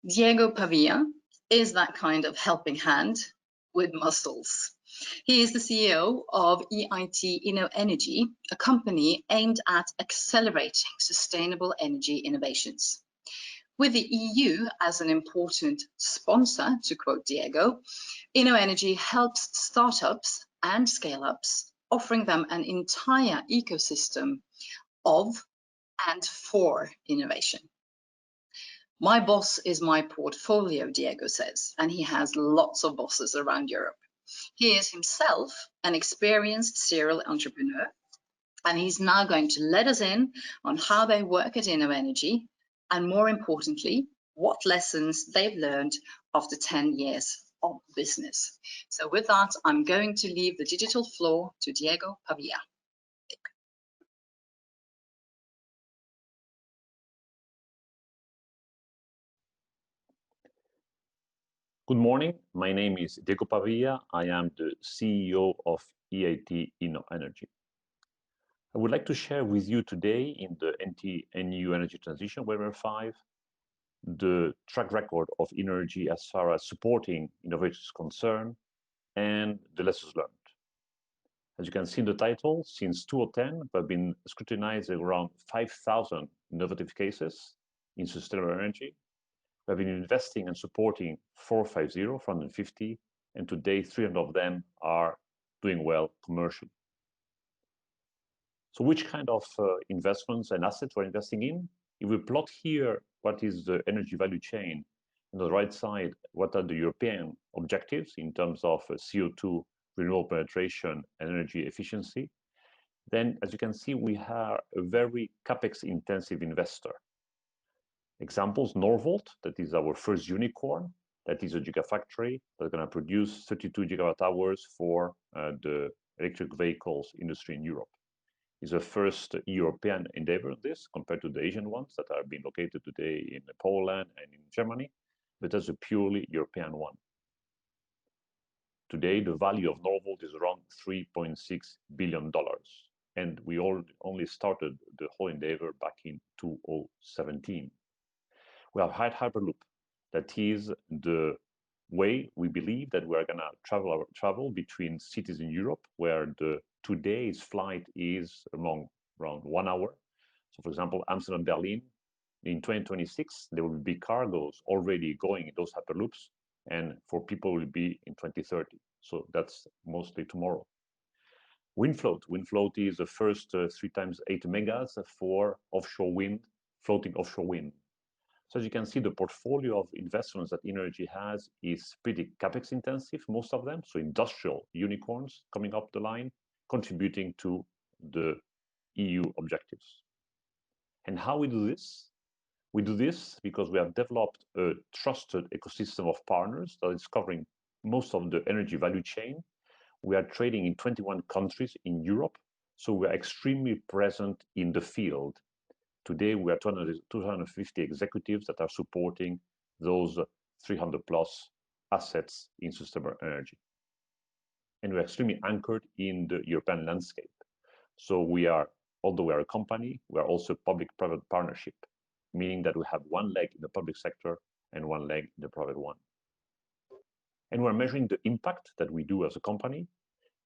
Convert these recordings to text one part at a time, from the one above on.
Diego Pavía is that kind of helping hand with muscles. He is the CEO of EIT Energy, a company aimed at accelerating sustainable energy innovations. With the EU as an important sponsor, to quote Diego, Energy helps startups and scale-ups, offering them an entire ecosystem of and for innovation. My boss is my portfolio, Diego says, and he has lots of bosses around Europe. He is himself an experienced serial entrepreneur, and he's now going to let us in on how they work at Energy, and more importantly, what lessons they've learned after 10 years of business. So with that, I'm going to leave the digital floor to Diego Pavía. Good morning. My name is Diego Pavía. I am the CEO of EIT Energy. I would like to share with you today in the NTNU Energy Transition Webinar 5 the track record of Energy as far as supporting innovators is concerned and the lessons learned. As you can see in the title, since 2010, we have been scrutinizing around 5,000 innovative cases in sustainable energy. We have been investing and supporting 450, and today 300 of them are doing well commercially. So which kind of investments and assets we're investing in? If we plot here what is the energy value chain, on the right side, what are the European objectives in terms of CO2, renewable penetration, and energy efficiency, then as you can see, we are a very CapEx intensive investor. Examples, Norvolt, that is our first unicorn, that is a gigafactory that's going to produce 32 gigawatt hours for the electric vehicles industry in Europe. It's the first European endeavor of this compared to the Asian ones that are being located today in Poland and in Germany, but that's a purely European one. Today, the value of Norvolt is around $3.6 billion, and we only started the whole endeavor back in 2017. We have had Hyperloop. That is the way we believe that we are going to travel between cities in Europe, where today's flight is around 1 hour. So for example, Amsterdam, Berlin, in 2026, there will be cargoes already going in those Hyperloops, and for people will be in 2030. So that's mostly tomorrow. WindFloat. WindFloat is the first 3 times 8 megas for offshore wind, floating offshore wind. So as you can see, the portfolio of investments that Energy has is pretty CapEx intensive, most of them. So industrial unicorns coming up the line, contributing to the EU objectives. And how we do this? We do this because we have developed a trusted ecosystem of partners that is covering most of the energy value chain. We are trading in 21 countries in Europe, so we are extremely present in the field. Today, we are 250 executives that are supporting those 300 plus assets in sustainable energy. And we're extremely anchored in the European landscape. So we are, although we are a company, we are also public-private partnership, meaning that we have one leg in the public sector and one leg in the private one. And we're measuring the impact that we do as a company.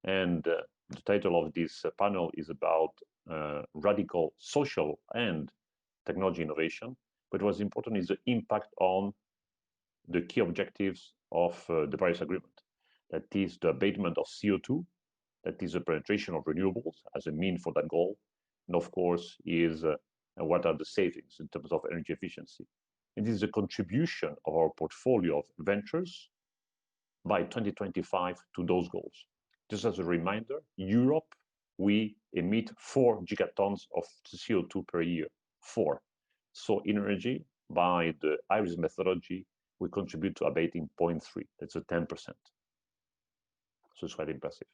And the title of this panel is about radical social and technology innovation. But what's important is the impact on the key objectives of the Paris Agreement. That is the abatement of CO2, that is the penetration of renewables as a mean for that goal, and of course is what are the savings in terms of energy efficiency. And this is a contribution of our portfolio of ventures by 2025 to those goals. Just as a reminder, Europe, we emit 4 gigatons of CO2 per year, 4. So Energy, by the IRIS methodology, we contribute to abating 0.3. That's a 10%. So it's quite impressive.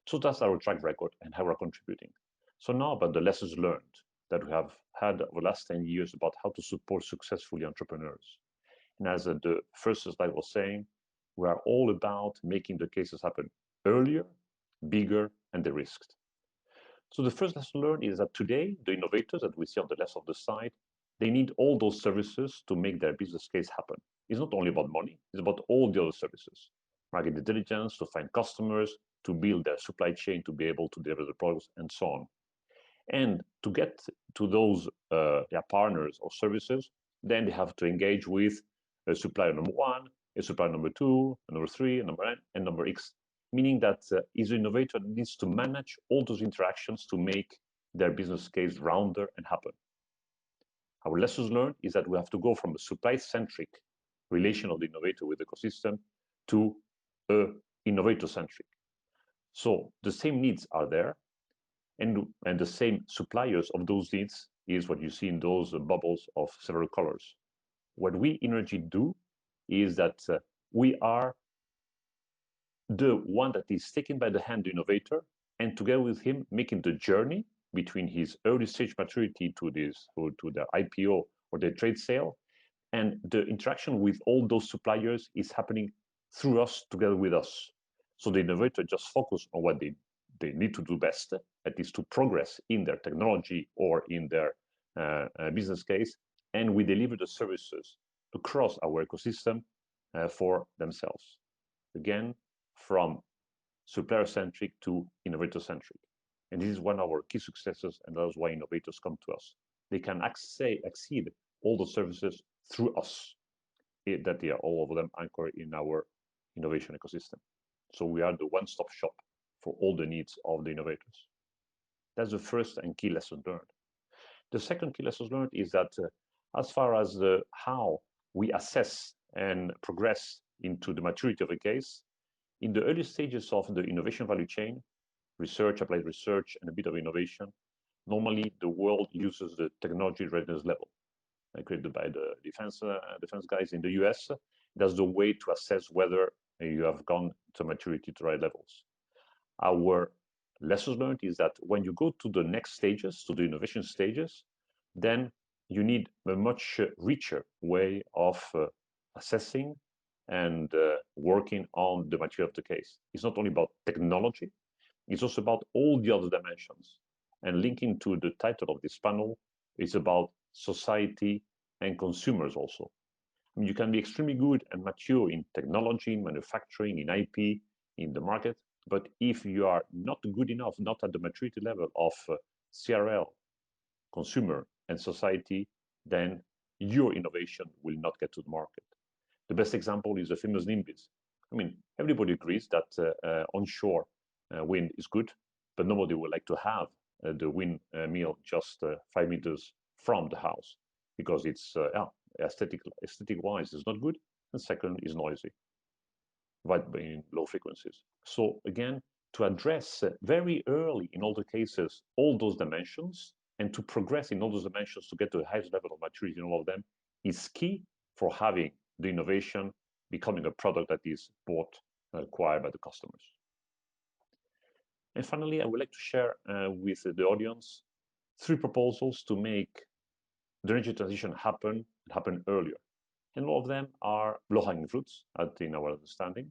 So that's our track record and how we're contributing. So now about the lessons learned that we have had over the last 10 years about how to support successfully entrepreneurs. And as the first slide was saying, we are all about making the cases happen earlier, bigger, and de-risked. So the first lesson learned is that today, the innovators that we see on the left of the side, they need all those services to make their business case happen. is not only about money, it's about all the other services. Market intelligence, to find customers, to build their supply chain, to be able to deliver the products, and so on. And to get to those partners or services, then they have to engage with a supplier number one, a supplier number two, number three, number N, and number X, meaning that is an innovator that needs to manage all those interactions to make their business case rounder and happen. Our lessons learned is that we have to go from a supply-centric relation of the innovator with the ecosystem to a innovator-centric. So the same needs are there, and the same suppliers of those needs is what you see in those bubbles of several colors. What we in Energy do is that we are the one that is taken by the hand, the innovator, and together with him making the journey between his early stage maturity to the IPO or the trade sale, and the interaction with all those suppliers is happening through us, together with us. So the innovator just focus on what they need to do best, that is to progress in their technology or in their business case, and we deliver the services across our ecosystem for themselves. Again, from supplier-centric to innovator-centric. And this is one of our key successes, and that's why innovators come to us. They can exceed all the services through us, that they are all of them anchored in our innovation ecosystem. So we are the one-stop shop for all the needs of the innovators. That's the first and key lesson learned. The second key lesson learned is that as far as how we assess and progress into the maturity of a case, in the early stages of the innovation value chain, research, applied research, and a bit of innovation, normally the world uses the technology readiness level created by the defense guys in the US. That's the way to assess whether you have gone to maturity to the right levels. Our lessons learned is that when you go to the next stages, to the innovation stages, then you need a much richer way of assessing and working on the maturity of the case. It's not only about technology, it's also about all the other dimensions. And linking to the title of this panel, it's about society and consumers also. I mean, you can be extremely good and mature in technology, in manufacturing, in IP, in the market, but if you are not good enough, not at the maturity level of CRL, consumer, and society, then your innovation will not get to the market. The best example is the famous NIMBYs. I mean, everybody agrees that onshore wind is good, but nobody would like to have the windmill just 5 meters from the house, because it's aesthetic-wise is not good, and second is noisy, right, in low frequencies. So again, to address very early in all the cases all those dimensions, and to progress in all those dimensions to get to the highest level of maturity in all of them is key for having the innovation becoming a product that is bought and acquired by the customers. And finally, I would like to share with the audience 3 proposals to make the energy transition happen earlier. And all of them are low-hanging fruits, in our understanding.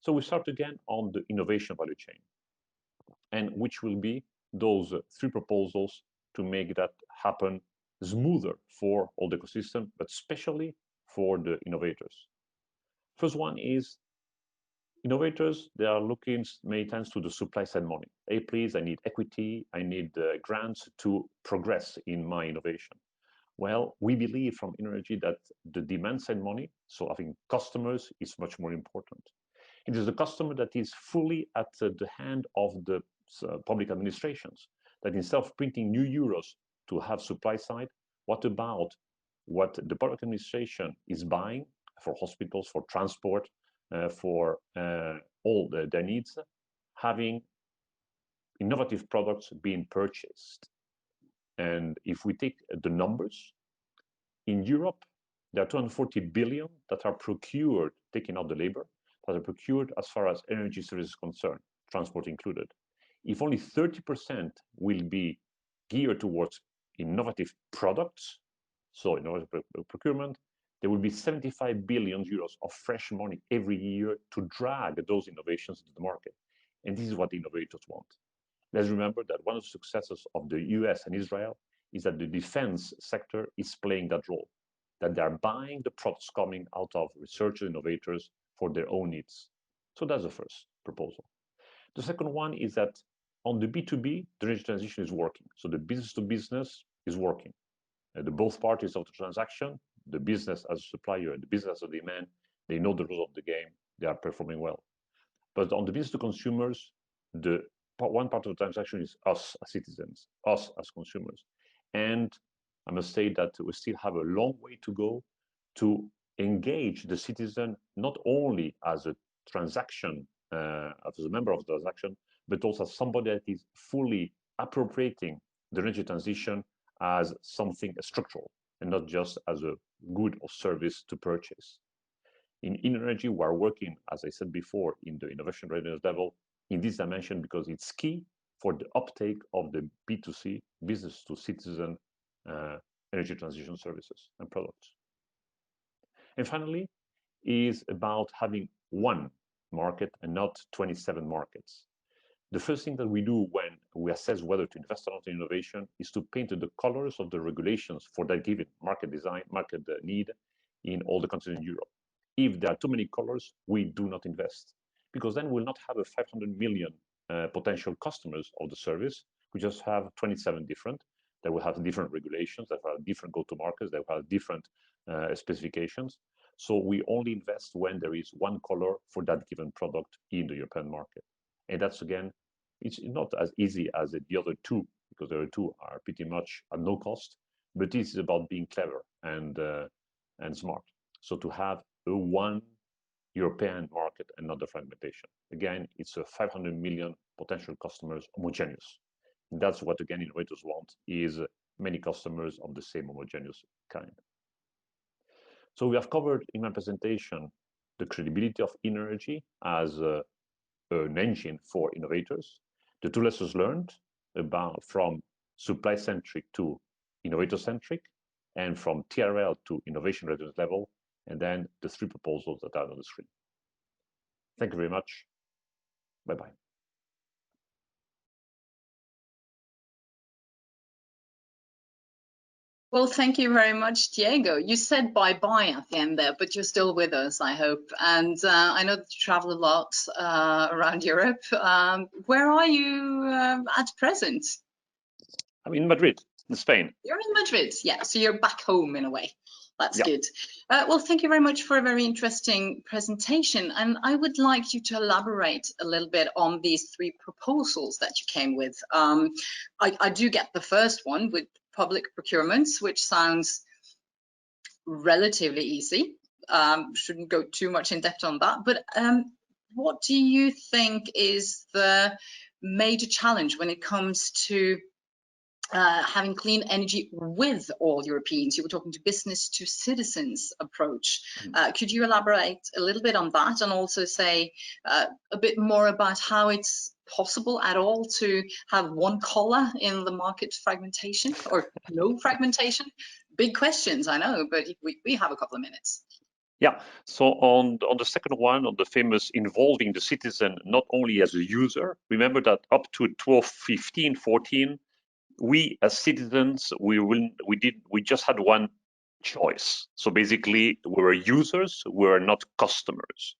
So we start again on the innovation value chain, and which will be those 3 proposals to make that happen smoother for all the ecosystem, but especially for the innovators. First one is innovators, they are looking many times to the supply side money. Hey, please, I need equity, I need grants to progress in my innovation. Well, we believe from Energy that the demand side money, so having customers, is much more important. It is the customer that is fully at the hand of the public administrations, that instead of printing new euros to have supply side, what about what the public administration is buying for hospitals, for transport, for all their needs, having innovative products being purchased. And if we take the numbers, in Europe, there are 240 billion that are procured, taking out the labor, that are procured as far as energy services is concerned, transport included. If only 30% will be geared towards innovative products, so innovative procurement, there will be 75 billion euros of fresh money every year to drag those innovations into the market. And this is what innovators want. Let's remember that one of the successes of the US and Israel is that the defense sector is playing that role. that they are buying the products coming out of researchers, innovators for their own needs. So that's the first proposal. The second one is that on the B2B, the energy transition is working. So the business to business is working. The both parties of the transaction, the business as a supplier and the business as a demand, they know the rules of the game, they are performing well. But on the business to consumers, one part of the transaction is us as citizens, us as consumers. And I must say that we still have a long way to go to engage the citizen, not only as a transaction, as a member of the transaction, but also as somebody that is fully appropriating the energy transition as something structural and not just as a good or service to purchase. In energy, we are working, as I said before, in the innovation readiness level in this dimension because it's key for the uptake of the B2C, business to citizen energy transition services and products. And finally, is about having one market and not 27 markets. The first thing that we do when we assess whether to invest or not in innovation is to paint the colors of the regulations for that given market design, market need in all the countries in Europe. If there are too many colors, we do not invest, because then we'll not have a 500 million potential customers of the service. We just have 27 different. That will have different regulations, that will have different go-to-markets, that will have different specifications. So we only invest when there is one color for that given product in the European market. And that's, again, it's not as easy as the other two, because the other two are pretty much at no cost, but this is about being clever and smart. So to have a one European market and not the fragmentation. Again, it's a 500 million potential customers homogeneous. And that's what, again, innovators want, is many customers of the same homogeneous kind. So we have covered in my presentation the credibility of energy as an engine for innovators, the two lessons learned about from supply-centric to innovator-centric, and from TRL to innovation readiness level, and then the three proposals that are on the screen. Thank you very much. Bye-bye. Well, thank you very much, Diego. You said bye-bye at the end there, but you're still with us, I hope. And I know that you travel a lot around Europe. Where are you at present? I'm in Madrid, in Spain. You're in Madrid, yeah. So you're back home in a way. That's good. Well, thank you very much for a very interesting presentation. And I would like you to elaborate a little bit on these three proposals that you came with. I do get the first one with public procurements, which sounds relatively easy. Shouldn't go too much in depth on that. But what do you think is the major challenge when it comes to having clean energy with all Europeans? You were talking to business to citizens approach. Could you elaborate a little bit on that, and also say a bit more about how it's possible at all to have one color in the market fragmentation or no fragmentation? Big questions, I know, but we have a couple of minutes. Yeah, so on the second one, on the famous involving the citizen, not only as a user, remember that up to 2015, 14, we as citizens, we just had one choice. So basically, we were users, we were not customers.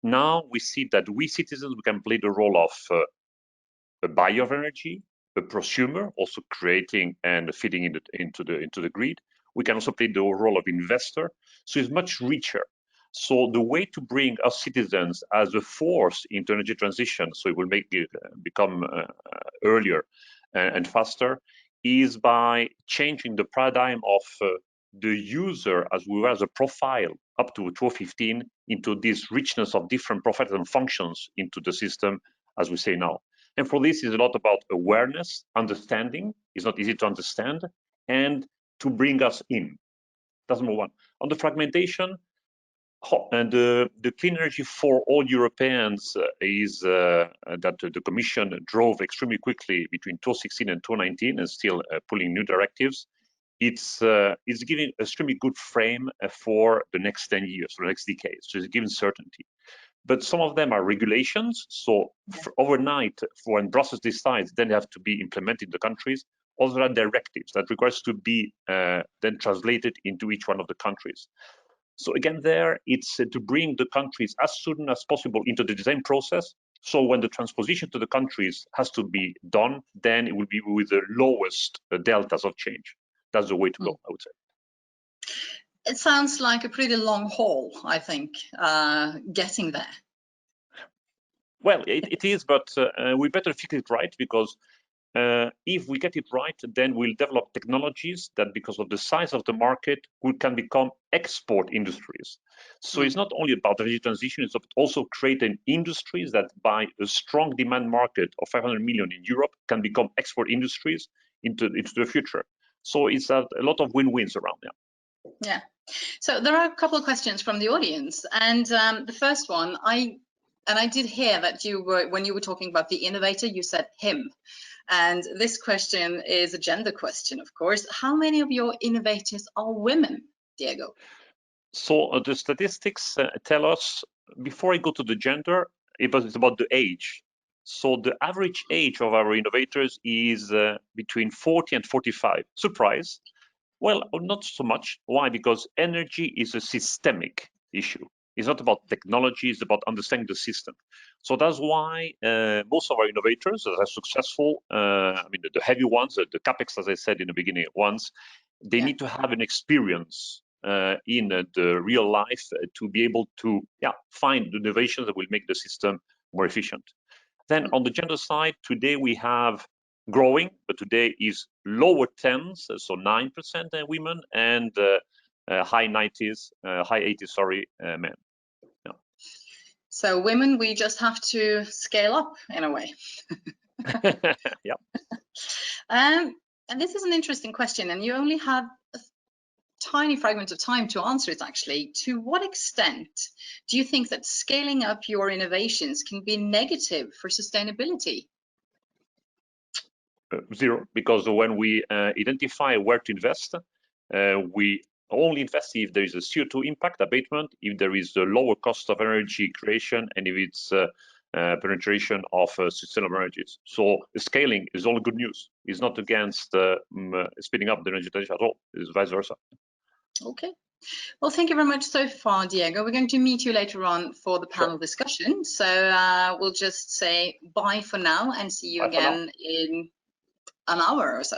Now we see that we citizens, we can play the role of a buyer of energy, a prosumer, also creating and feeding into the grid. We can also play the role of investor. So it's much richer. So the way to bring us citizens as a force into energy transition, so it will make it become earlier and faster, is by changing the paradigm of the user as we were as a profile up to 2015 into this richness of different profiles and functions into the system, as we say now. And for this is a lot about awareness, understanding. It's not easy to understand, and to bring us in. That's number one. On the fragmentation, and the clean energy for all Europeans is that the Commission drove extremely quickly between 2016 and 2019, and still pulling new directives. It's giving a extremely good frame for the next 10 years, for the next decade. So it's giving certainty. But some of them are regulations. So overnight, when Brussels decides, then they have to be implemented in the countries. or there are directives that requires to be then translated into each one of the countries. So again, there it's to bring the countries as soon as possible into the design process. So when the transposition to the countries has to be done, then it will be with the lowest deltas of change. That's the way to go, I would say. It sounds like a pretty long haul, I think, getting there. Well, it is, but we better fix it right, because if we get it right, then we'll develop technologies that, because of the size of the market, we can become export industries. So it's not only about the energy transition, it's also creating industries that, by a strong demand market of 500 million in Europe, can become export industries into the future. So it's a lot of win-wins around there. Yeah. So there are a couple of questions from the audience, and the first one, I did hear that when you were talking about the innovator, you said him. And this question is a gender question, of course. How many of your innovators are women, Diego? So the statistics tell us, before I go to the gender, it's about the age. So the average age of our innovators is between 40 and 45. Surprise? Well, not so much. Why? Because energy is a systemic issue. It's not about technology, it's about understanding the system. So that's why most of our innovators that are successful, I mean, the heavy ones, the CapEx, as I said in the beginning, ones, they need to have an experience in the real life to be able to find the innovations that will make the system more efficient. Then on the gender side, today we have growing, but today is lower 10s, so 9% women, and high 90s, high 80s, sorry, men. Yeah. So women, we just have to scale up in a way. Yeah. And this is an interesting question, and you only have a tiny fragment of time to answer it, actually. To what extent do you think that scaling up your innovations can be negative for sustainability? Zero, because when we identify where to invest, we only invest if there is a CO2 impact abatement, if there is a lower cost of energy creation, and if it's penetration of sustainable energies. So scaling is all good news. It's not against speeding up the energy transition at all. It's vice versa. Okay. Well, thank you very much so far, Diego. We're going to meet you later on for the panel discussion. So we'll just say bye for now and see you again in an hour or so.